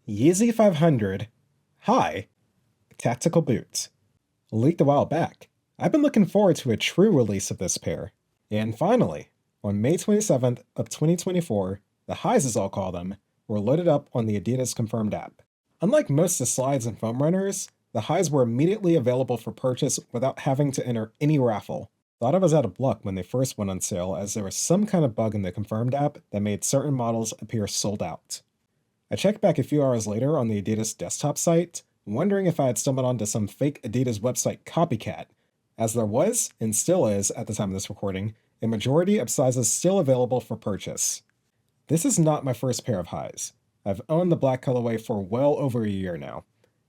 Yeezy 500 High Tactical Boots. Leaked a while back. I've been looking forward to a true release of this pair. And finally, on May 27th of 2024, the highs as I'll call them, were loaded up on the Adidas Confirmed app. Unlike most of the slides and foam runners, the highs were immediately available for purchase without having to enter any raffle. Thought I was out of luck when they first went on sale, as there was some kind of bug in the Confirmed app that made certain models appear sold out. I checked back a few hours later on the Adidas desktop site, wondering if I had stumbled onto some fake Adidas website copycat, as there was, and still is at the time of this recording, a majority of sizes still available for purchase. This is not my first pair of highs. I've owned the black colorway for well over a year now,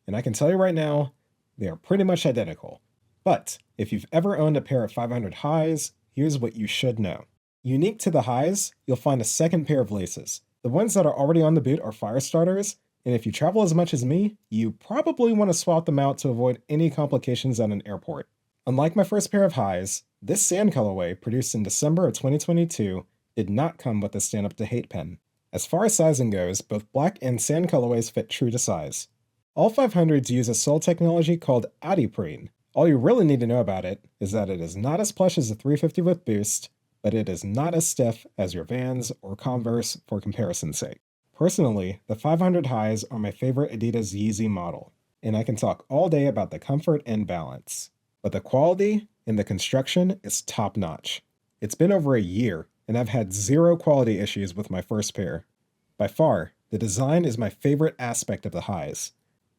and I can tell you right now, they are pretty much identical. But if you've ever owned a pair of 500 highs, here's what you should know. Unique to the highs, you'll find a second pair of laces. The ones that are already on the boot are fire starters, and if you travel as much as me, you probably want to swap them out to avoid any complications at an airport. Unlike my first pair of highs, this sand colorway, produced in December of 2022, did not come with a stand-up to hate pen. As far as sizing goes, both black and sand colorways fit true to size. All 500s use a sole technology called adiprene. All you really need to know about it is that it is not as plush as the 350 with Boost, but it is not as stiff as your Vans or Converse for comparison's sake. Personally, the 500 highs are my favorite Adidas Yeezy model, and I can talk all day about the comfort and balance. But the quality and the construction is top-notch. It's been over a year, and I've had zero quality issues with my first pair. By far, the design is my favorite aspect of the highs.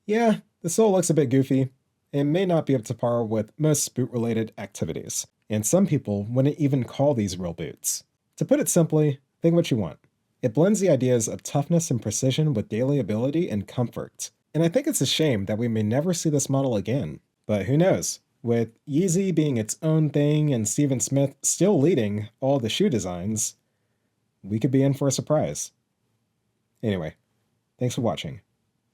Yeah, the sole looks a bit goofy, and may not be up to par with most boot-related activities, and some people wouldn't even call these real boots. To put it simply, think what you want. It blends the ideas of toughness and precision with daily ability and comfort, and I think it's a shame that we may never see this model again. But who knows? With Yeezy being its own thing and Steven Smith still leading all the shoe designs, we could be in for a surprise. Anyway, thanks for watching.